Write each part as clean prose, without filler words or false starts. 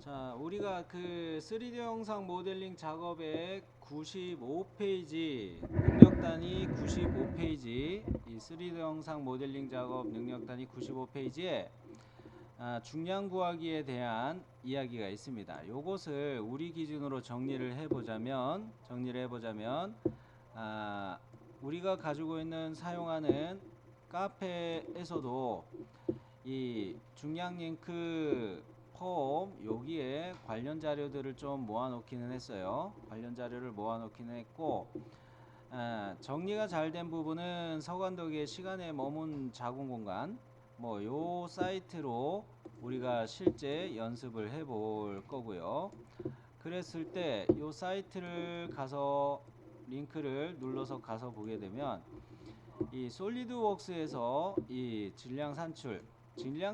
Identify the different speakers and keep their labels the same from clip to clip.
Speaker 1: 자, 우리가 그 3D 영상 모델링 작업의 95페이지 능력 단위 95페이지 이 3D 영상 모델링 작업 능력 단위 95페이지에 중량 구하기에 대한 이야기가 있습니다. 요것을 우리 기준으로 정리를 해보자면 우리가 가지고 있는 사용하는 카페에서도 이 중량 링크 폼 여기에 관련 자료들을 좀 모아놓기는 했어요. 관련 자료를 모아놓기는 했고 정리가 잘 된 부분은 서관덕의 시간에 머문 자궁 공간 요 사이트로 우리가 실제 연습을 해볼 거고요. 그랬을 때 요 사이트를 가서 링크를 눌러서 가서 보게 되면 이 솔리드웍스에서 이 질량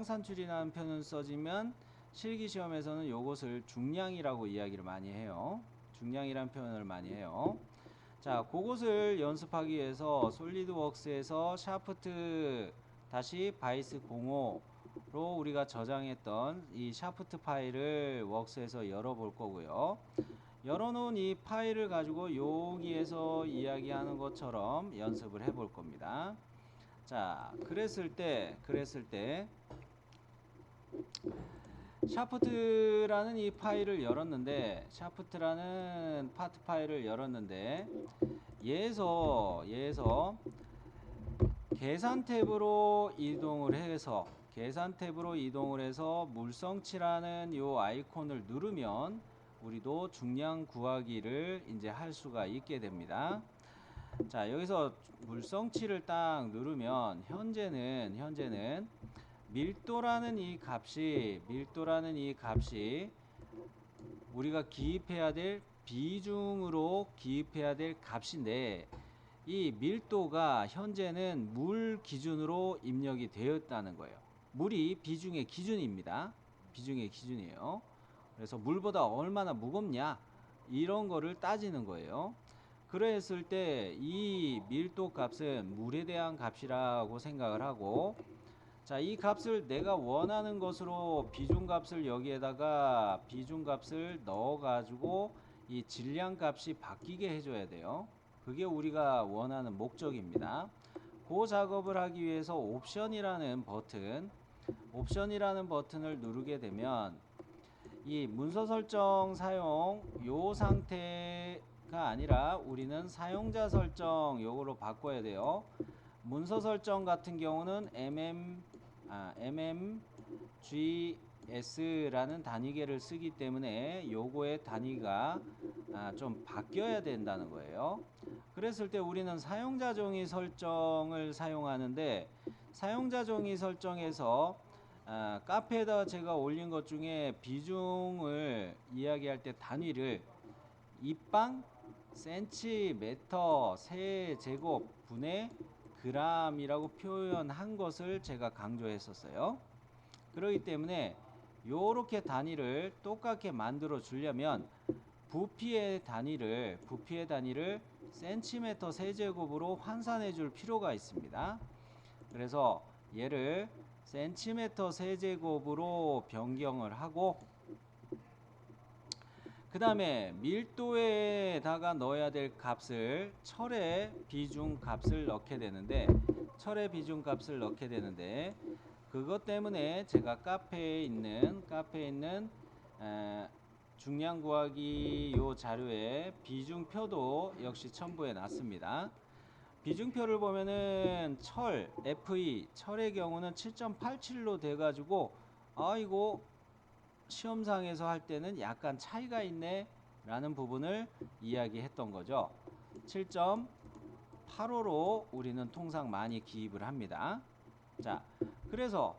Speaker 1: 산출이라는 표현을 써지면 실기시험에서는 요것을 중량이라고 이야기를 많이 해요. 중량이라는 표현을 많이 해요. 자, 그것을 연습하기 위해서 솔리드웍스에서 샤프트 다시 바이스 05로 우리가 저장했던 이 샤프트 파일을 웍스에서 열어볼 거고요. 열어놓은 이 파일을 가지고 여기에서 이야기하는 것처럼 연습을 해볼 겁니다. 자, 그랬을 때 샤프트라는 이 파일을 열었는데 샤프트라는 파트 파일을 열었는데 얘에서 계산 탭으로 이동을 해서 물성치라는 요 아이콘을 누르면 우리도 중량 구하기를 이제 할 수가 있게 됩니다. 자, 여기서 물성치를 딱 누르면 현재는 밀도라는 이 값이 우리가 기입해야 될 비중으로 기입해야 될 값인데 이 밀도가 현재는 물 기준으로 입력이 되었다는 거예요. 물이 비중의 기준입니다. 비중의 기준이에요. 그래서 물보다 얼마나 무겁냐 이런 거를 따지는 거예요. 그랬을 때 이 밀도 값은 물에 대한 값이라고 생각을 하고, 자, 이 값을 내가 원하는 것으로 비중값을 여기에다가 비중값을 넣어 가지고 이 질량 값이 바뀌게 해줘야 돼요. 그게 우리가 원하는 목적입니다. 그 작업을 하기 위해서 옵션이라는 버튼을 누르게 되면 이 문서 설정 사용 요 상태가 아니라 우리는 사용자 설정 요거로 바꿔야 돼요. 문서 설정 같은 경우는 mmgs라는 단위계를 쓰기 때문에 요거의 단위가 좀 바뀌어야 된다는 거예요. 그랬을 때 우리는 사용자 정의 설정을 사용하는데 사용자 정의 설정에서 카페에다 제가 올린 것 중에 비중을 이야기할 때 단위를 입방 센티미터 세제곱 분의 그램이라고 표현한 것을 제가 강조했었어요. 그렇기 때문에 요렇게 단위를 똑같게 만들어 주려면 부피의 단위를 센티미터 세제곱으로 환산해 줄 필요가 있습니다. 그래서 얘를 센티미터 세제곱으로 변경을 하고 그 다음에 밀도에다가 넣어야 될 값을 철의 비중 값을 넣게 되는데 그것 때문에 제가 카페에 있는 중량 구하기 요 자료에 비중표도 역시 첨부해 놨습니다. 비중표를 보면은 FE 철의 경우는 7.87로 돼 가지고 이거 시험상에서 할 때는 약간 차이가 있네 라는 부분을 이야기했던 거죠. 7.85로 우리는 통상 많이 기입을 합니다. 자, 그래서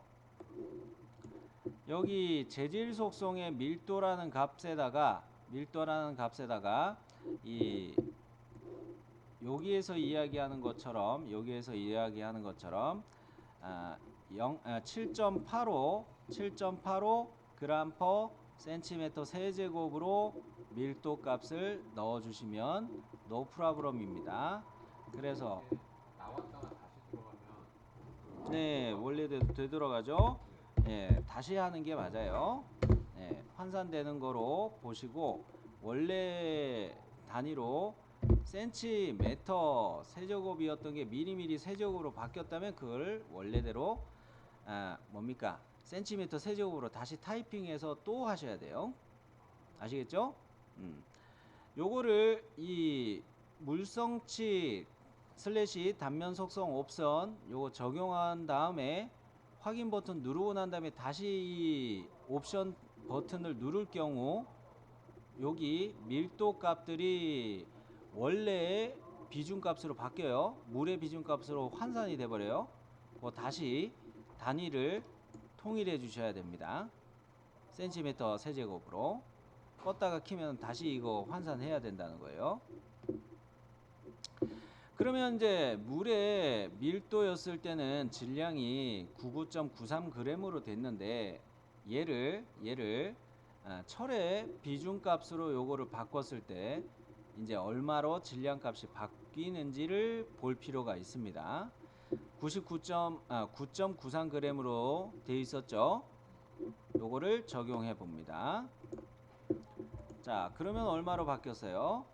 Speaker 1: 여기 재질 속성의 밀도라는 값에다가 이 여기에서 이야기하는 것처럼 7.85 그램 퍼 센티미터 세제곱으로 밀도 값을 넣어 주시면 노 프라브럼입니다. 그래서
Speaker 2: 나왔다가 다시 들어가면
Speaker 1: 네, 원래대로 되돌아가죠. 예, 다시 하는 게 맞아요. 환산되는 거로 보시고 원래 단위로 센티미터 세제곱이었던 게 미리미리 세제곱으로 바뀌었다면 그걸 원래대로 뭡니까? 센티미터 세제곱으로 다시 타이핑해서 또 하셔야 돼요. 아시겠죠? 요거를 이 물성치 슬래시 단면 속성 옵션 요거 적용한 다음에 확인 버튼 누르고 난 다음에 다시 이 옵션 버튼을 누를 경우 여기 밀도 값들이 원래의 비중값으로 바뀌어요. 물의 비중값으로 환산이 돼 버려요. 다시 단위를 통일해 주셔야 됩니다. 센티미터 세제곱으로 껐다가 키면 다시 이거 환산해야 된다는 거예요. 그러면 이제 물의 밀도였을 때는 질량이 99.93g으로 됐는데 얘를 철의 비중값으로 요거를 바꿨을 때 이제 얼마로 질량값이 바뀌는지를 볼 필요가 있습니다. 9.93g으로 되어 있었죠. 요거를 적용해 봅니다. 자, 그러면 얼마로 바뀌었어요?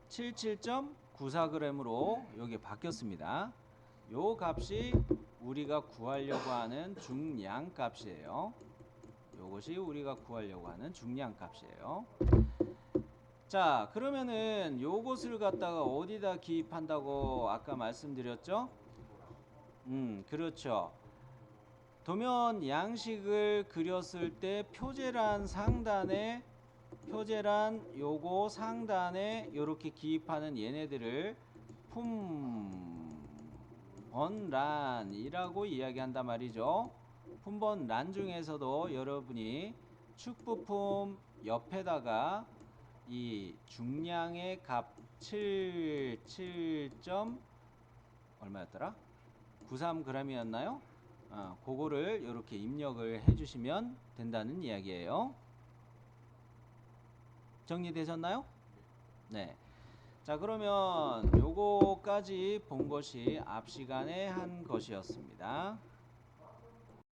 Speaker 1: 77.94g으로 여기 바뀌었습니다. 요 값이 우리가 구하려고 하는 중량 값이에요. 요것이 우리가 구하려고 하는 중량 값이에요. 자, 그러면은 요것을 갖다가 어디다 기입한다고 아까 말씀드렸죠? 그렇죠. 도면 양식을 그렸을 때 표제란 상단에 요거 상단에 요렇게 기입하는 얘네들을 품번란이라고 이야기한단 말이죠. 품번란 중에서도 여러분이 축부품 옆에다가 이 중량의 값 7 얼마였더라? 93g이었나요? 그거를 이렇게 입력을 해주시면 된다는 이야기예요. 정리되셨나요? 네. 자, 그러면 요거까지 본 것이 앞 시간에 한 것이었습니다.